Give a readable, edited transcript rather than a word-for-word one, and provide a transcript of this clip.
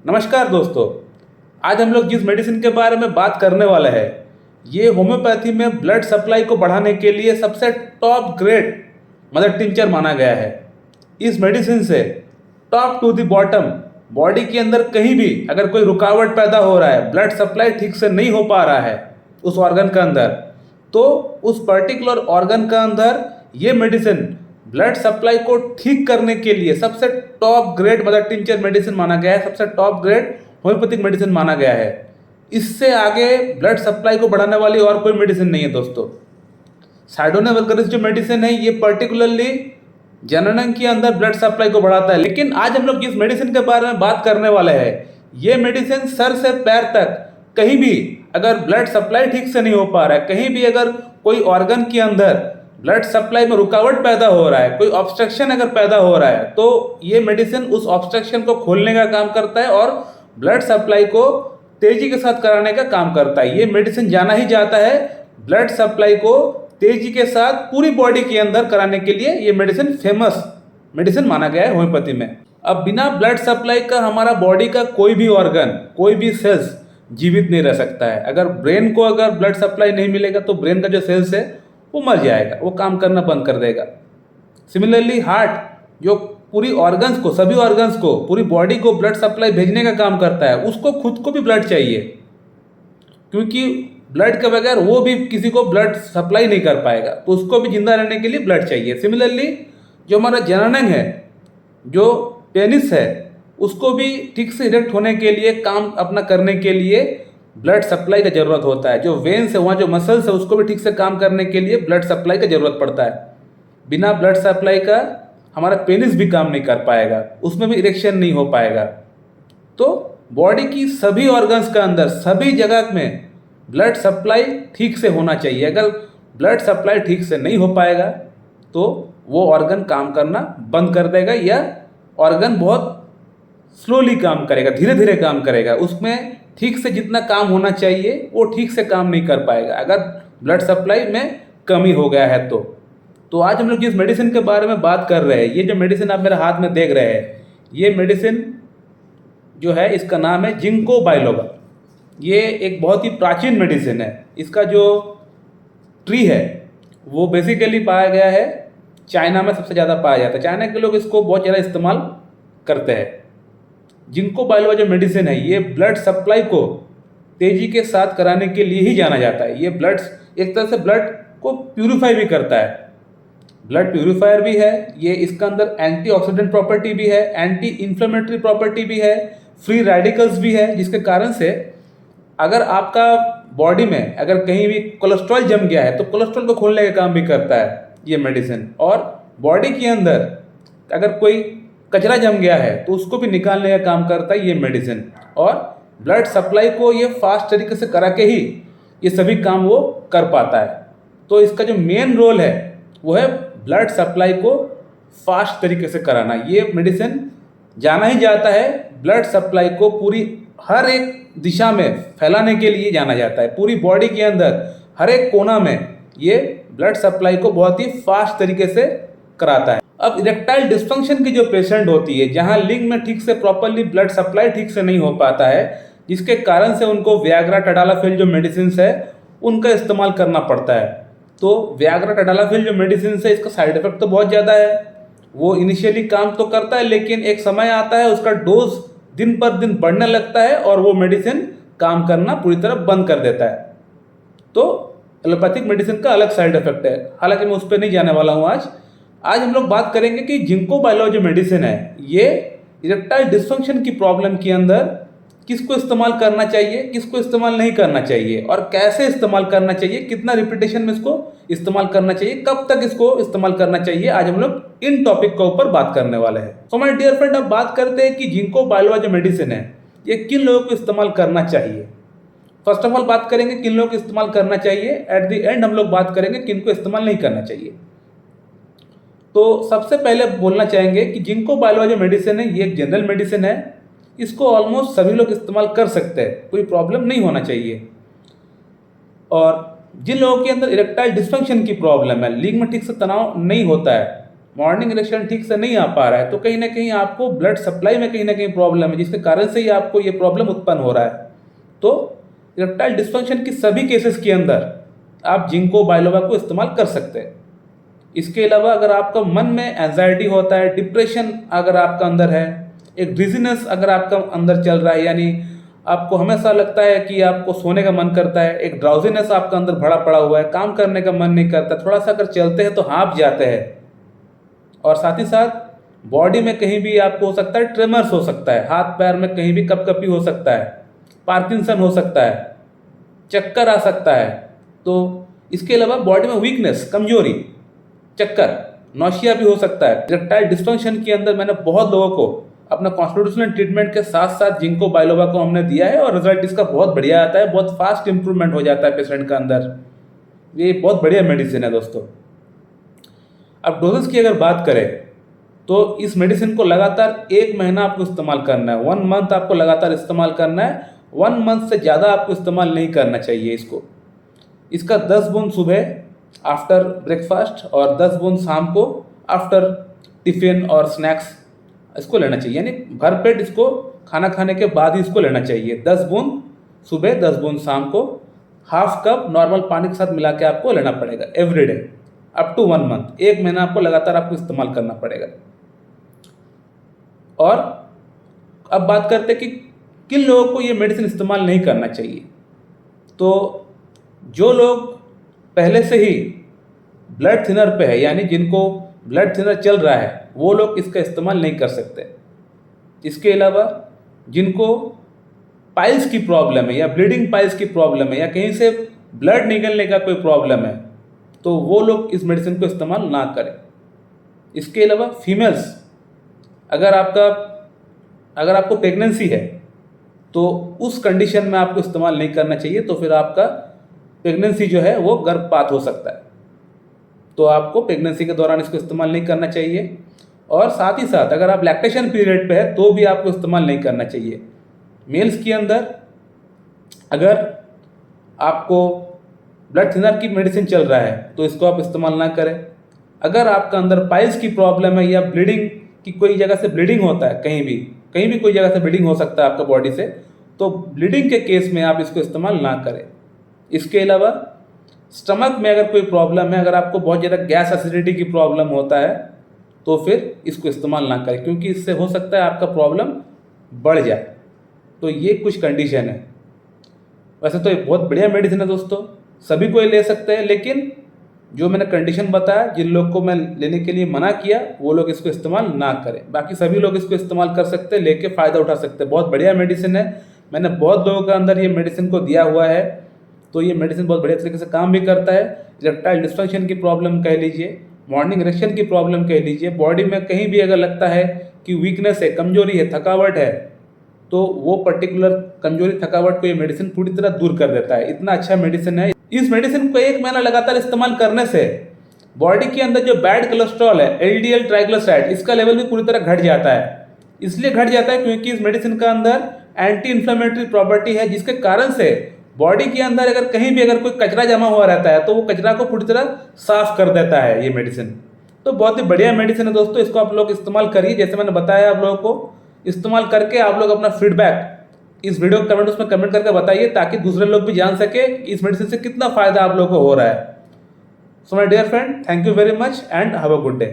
नमस्कार दोस्तों। आज हम लोग जिस मेडिसिन के बारे में बात करने वाले हैं, ये होम्योपैथी में ब्लड सप्लाई को बढ़ाने के लिए सबसे टॉप ग्रेड मदर टिंचर माना गया है। इस मेडिसिन से top to the bottom body के अंदर कहीं भी अगर कोई रुकावट पैदा हो रहा है, ब्लड सप्लाई ठीक से नहीं हो पा रहा है उस ऑर्गन का अंदर, तो उस पर्टिकुलर ऑर्गन का अंदर ये मेडिसिन ब्लड सप्लाई को ठीक करने के लिए सबसे top grade mother tincture medicine माना गया है, सबसे टॉप ग्रेड होम्योपैथिक मेडिसिन माना गया है। इससे आगे ब्लड सप्लाई को बढ़ाने वाली और कोई मेडिसिन नहीं है दोस्तों। साइडोना वल्गरिस जो मेडिसिन है ये पर्टिकुलरली जननन के अंदर ब्लड सप्लाई को बढ़ाता है, लेकिन आज हम लोग जिस मेडिसिन के बारे में बात करने वाले हैं, ये मेडिसिन सर से पैर तक कहीं भी अगर ब्लड सप्लाई ठीक से नहीं हो पा रहा है, कहीं भी अगर कोई ऑर्गन के अंदर ब्लड सप्लाई में रुकावट पैदा हो रहा है, कोई ऑब्स्ट्रक्शन अगर पैदा हो रहा है, तो ये मेडिसिन उस ऑब्स्ट्रक्शन को खोलने का काम करता है और ब्लड सप्लाई को तेजी के साथ कराने का काम करता है। ये मेडिसिन जाना ही जाता है ब्लड सप्लाई को तेजी के साथ पूरी बॉडी के अंदर कराने के लिए। ये मेडिसिन फेमस मेडिसिन माना गया है होम्योपैथी में। अब बिना ब्लड सप्लाई का हमारा बॉडी का कोई भी ऑर्गन, कोई भी सेल्स जीवित नहीं रह सकता है। अगर ब्रेन को अगर ब्लड सप्लाई नहीं मिलेगा तो ब्रेन का जो सेल्स है वो मर जाएगा, वो काम करना बंद कर देगा। सिमिलरली हार्ट जो पूरी ऑर्गन्स को, सभी ऑर्गन्स को, पूरी बॉडी को ब्लड सप्लाई भेजने का काम करता है, उसको खुद को भी ब्लड चाहिए, क्योंकि ब्लड के बगैर वो भी किसी को ब्लड सप्लाई नहीं कर पाएगा, तो उसको भी जिंदा रहने के लिए ब्लड चाहिए। सिमिलरली जो हमारा जननांग है, जो पेनिस है, उसको भी ठीक से इरेक्ट होने के लिए, काम अपना करने के लिए ब्लड सप्लाई का ज़रूरत होता है। जो वेन्स है, वहाँ जो मसल्स है, उसको भी ठीक से काम करने के लिए ब्लड सप्लाई का ज़रूरत पड़ता है। बिना ब्लड सप्लाई का हमारा पेनिस भी काम नहीं कर पाएगा, उसमें भी इरेक्शन नहीं हो पाएगा। तो बॉडी की सभी ऑर्गन्स का अंदर, सभी जगह में ब्लड सप्लाई ठीक से होना चाहिए। अगर ब्लड सप्लाई ठीक से नहीं हो पाएगा तो वो ऑर्गन काम करना बंद कर देगा, या ऑर्गन बहुत स्लोली काम करेगा, धीरे धीरे काम करेगा। उसमें ठीक से जितना काम होना चाहिए वो ठीक से काम नहीं कर पाएगा अगर ब्लड सप्लाई में कमी हो गया है तो आज हम लोग जिस मेडिसिन के बारे में बात कर रहे हैं, ये जो मेडिसिन आप मेरे हाथ में देख रहे हैं, ये मेडिसिन जो है इसका नाम है जिंको बाइलोबा। ये एक बहुत ही प्राचीन मेडिसिन है। इसका जो ट्री है वो बेसिकली पाया गया है चाइना में, सबसे ज़्यादा पाया जाता है। चाइना के लोग इसको बहुत ज़्यादा इस्तेमाल करते हैं। जिंको बाइलोबा जो मेडिसिन है, ये ब्लड सप्लाई को तेजी के साथ कराने के लिए ही जाना जाता है। ये ब्लड एक तरह से ब्लड को प्यूरिफाई भी करता है, ब्लड प्यूरिफायर भी है ये। इसका अंदर एंटीऑक्सीडेंट प्रॉपर्टी भी है, एंटी इन्फ्लेमेटरी प्रॉपर्टी भी है, फ्री रेडिकल्स भी है, जिसके कारण से अगर आपका बॉडी में अगर कहीं भी कोलेस्ट्रॉल जम गया है तो कोलेस्ट्रॉल को खोलने का काम भी करता है ये मेडिसिन। और बॉडी के अंदर अगर कोई कचरा जम गया है तो उसको भी निकालने का काम करता है ये मेडिसिन। और ब्लड सप्लाई को ये फास्ट तरीके से करा के ही ये सभी काम वो कर पाता है। तो इसका जो मेन रोल है वो है ब्लड सप्लाई को फास्ट तरीके से कराना। ये मेडिसिन जाना ही जाता है ब्लड सप्लाई को पूरी हर एक दिशा में फैलाने के लिए जाना जाता है। पूरी बॉडी के अंदर हर एक कोना में ये ब्लड सप्लाई को बहुत ही फास्ट तरीके से कराता है। अब इरेक्टाइल डिस्फंक्शन की जो पेशेंट होती है, जहां लिंग में ठीक से प्रॉपरली ब्लड सप्लाई ठीक से नहीं हो पाता है, जिसके कारण से उनको वियाग्रा टडालाफिल जो मेडिसिन है उनका इस्तेमाल करना पड़ता है। तो वियाग्रा टडालाफिल जो मेडिसिन है, इसका साइड इफेक्ट तो बहुत ज़्यादा है। वो इनिशियली काम तो करता है, लेकिन एक समय आता है उसका डोज दिन पर दिन बढ़ने लगता है और वो मेडिसिन काम करना पूरी तरह बंद कर देता है। तो एलोपैथिक मेडिसिन का अलग साइड इफेक्ट है, हालांकि मैं उस पर नहीं जाने वाला हूँ आज हम लोग बात करेंगे कि जिंको बाइलोबा जो मेडिसिन है, ये इरेक्टाइल डिस्फंक्शन की प्रॉब्लम के अंदर किसको इस्तेमाल करना चाहिए, किसको इस्तेमाल नहीं करना चाहिए, और कैसे इस्तेमाल करना चाहिए, कितना रिपीटेशन में इसको इस्तेमाल करना चाहिए, कब तक इसको इस्तेमाल करना चाहिए, आज हम लोग इन टॉपिक के ऊपर बात करने वाले हैं। सो माय डियर फ्रेंड, अब बात करते हैं कि जिंको बाइलोबा जो मेडिसिन है ये किन लोगों को इस्तेमाल करना चाहिए। फर्स्ट ऑफ ऑल बात करेंगे किन लोगों को इस्तेमाल करना चाहिए, एट द एंड हम लोग बात करेंगे किन को इस्तेमाल नहीं करना चाहिए। तो सबसे पहले बोलना चाहेंगे कि जिंको बाइलोबा जो मेडिसिन है ये एक जनरल मेडिसिन है। इसको ऑलमोस्ट सभी लोग इस्तेमाल कर सकते हैं, कोई प्रॉब्लम नहीं होना चाहिए। और जिन लोगों के अंदर इरेक्टाइल डिस्फंक्शन की प्रॉब्लम है, लिंग में ठीक से तनाव नहीं होता है, मॉर्निंग इरेक्शन ठीक से नहीं आ पा रहा है, तो कहीं ना कहीं आपको ब्लड सप्लाई में कहीं ना कहीं प्रॉब्लम है, जिसके कारण से ही आपको ये प्रॉब्लम उत्पन्न हो रहा है। तो इरेक्टाइल डिस्फंक्शन की सभी केसेस के अंदर आप जिंको बाइलोबा को इस्तेमाल कर सकते हैं। इसके अलावा अगर आपका मन में एंजाइटी होता है, डिप्रेशन अगर आपका अंदर है, एक डिजीनेस अगर आपका अंदर चल रहा है, यानी आपको हमेशा लगता है कि आपको सोने का मन करता है, एक ड्राउजीनेस आपका अंदर भरा पड़ा हुआ है, काम करने का मन नहीं करता, थोड़ा सा अगर चलते हैं तो हाँफ जाते हैं, और साथ ही साथ बॉडी में कहीं भी आपको हो सकता है ट्रेमर्स हो सकता है, हाथ पैर में कहीं भी कपकपी हो सकता है, पार्किंसन हो सकता है, चक्कर आ सकता है। तो इसके अलावा बॉडी में वीकनेस, कमजोरी, चक्कर, नौशिया भी हो सकता है। इरेक्टाइल डिस्फंक्शन के अंदर मैंने बहुत लोगों को अपना कॉन्स्टिट्यूशनल ट्रीटमेंट के साथ साथ जिंको बाइलोबा को हमने दिया है और रिजल्ट इसका बहुत बढ़िया आता है, बहुत फास्ट इंप्रूवमेंट हो जाता है पेशेंट का अंदर। ये बहुत बढ़िया मेडिसिन है दोस्तों। अब डोजेस की अगर बात करें तो इस मेडिसिन को लगातार 1 महीना आपको इस्तेमाल करना है, 1 मंथ आपको लगातार इस्तेमाल करना है, 1 मंथ से ज़्यादा आपको इस्तेमाल नहीं करना चाहिए इसको। इसका 10 बूंद सुबह आफ्टर ब्रेकफास्ट और 10 बूंद शाम को आफ्टर टिफिन और स्नैक्स इसको लेना चाहिए, यानी भरपेट इसको खाना खाने के बाद ही इसको लेना चाहिए। 10 बूंद सुबह, 10 बूंद शाम को, हाफ कप नॉर्मल पानी के साथ मिला के आपको लेना पड़ेगा एवरीडे अप टू 1 मंथ। 1 महीना आपको लगातार आपको इस्तेमाल करना पड़ेगा। और अब बात करते हैं कि किन लोगों को ये मेडिसिन इस्तेमाल नहीं करना चाहिए। तो जो लोग पहले से ही ब्लड थिनर पे है, यानी जिनको ब्लड थिनर चल रहा है, वो लोग इसका इस्तेमाल नहीं कर सकते। इसके अलावा जिनको पाइल्स की प्रॉब्लम है या ब्लीडिंग पाइल्स की प्रॉब्लम है या कहीं से ब्लड निकलने का कोई प्रॉब्लम है, तो वो लोग इस मेडिसिन को इस्तेमाल ना करें। इसके अलावा फीमेल्स, अगर आपको प्रेगनेंसी है तो उस कंडीशन में आपको इस्तेमाल नहीं करना चाहिए, तो फिर आपका प्रेगनेंसी जो है वो गर्भपात हो सकता है, तो आपको प्रेगनेंसी के दौरान इसको इस्तेमाल नहीं करना चाहिए। और साथ ही साथ अगर आप लैक्टेशन पीरियड पे है तो भी आपको इस्तेमाल नहीं करना चाहिए। मेल्स के अंदर अगर आपको ब्लड थिनर की मेडिसिन चल रहा है तो इसको आप इस्तेमाल ना करें। अगर आपका अंदर पाइल्स की प्रॉब्लम है या ब्लीडिंग की कोई जगह से ब्लीडिंग होता है, कहीं भी कोई जगह से ब्लीडिंग हो सकता है आपका बॉडी से, तो ब्लीडिंग के केस में आप इसको इस्तेमाल ना करें। इसके अलावा स्टमक में अगर कोई प्रॉब्लम है, अगर आपको बहुत ज़्यादा गैस एसिडिटी की प्रॉब्लम होता है, तो फिर इसको इस्तेमाल ना करें, क्योंकि इससे हो सकता है आपका प्रॉब्लम बढ़ जाए। तो ये कुछ कंडीशन है। वैसे तो ये बहुत बढ़िया मेडिसिन है दोस्तों, सभी कोई ले सकते हैं, लेकिन जो मैंने कंडीशन बताया, जिन लोग को मैं लेने के लिए मना किया, वो लोग इसको इस्तेमाल ना करें। बाकी सभी लोग इसको इस्तेमाल कर सकते हैं, लेके फ़ायदा उठा सकते हैं। बहुत बढ़िया मेडिसिन है, मैंने बहुत लोगों के अंदर ये मेडिसिन को दिया हुआ है, तो ये मेडिसिन बहुत बढ़िया तरीके से काम भी करता है। इरेक्टाइल डिस्फंक्शन की प्रॉब्लम कह लीजिए, मॉर्निंग इरेक्शन की प्रॉब्लम कह लीजिए, बॉडी में कहीं भी अगर लगता है कि वीकनेस है, कमजोरी है, थकावट है, तो वो पर्टिकुलर कमजोरी थकावट को ये मेडिसिन पूरी तरह दूर कर देता है। इतना अच्छा मेडिसिन है। इस मेडिसिन को 1 महीना लगातार इस्तेमाल करने से बॉडी के अंदर जो बैड कोलेस्ट्रॉल है, LDL ट्राइग्लिसराइड, इसका लेवल भी पूरी तरह घट जाता है। इसलिए घट जाता है क्योंकि इस मेडिसिन का अंदर एंटी इन्फ्लेमेटरी प्रॉपर्टी है, जिसके कारण से बॉडी के अंदर अगर कहीं भी अगर कोई कचरा जमा हुआ रहता है तो वो कचरा को पूरी तरह साफ कर देता है ये मेडिसिन। तो बहुत ही बढ़िया मेडिसिन है दोस्तों, इसको आप लोग इस्तेमाल करिए। जैसे मैंने बताया, आप लोगों को इस्तेमाल करके आप लोग अपना फीडबैक इस वीडियो कमेंट उसमें कमेंट करके बताइए, ताकि दूसरे लोग भी जान सके कि इस मेडिसिन से कितना फायदा आप लोगों को हो रहा है। So my dear friend, thank you very much and have a good day.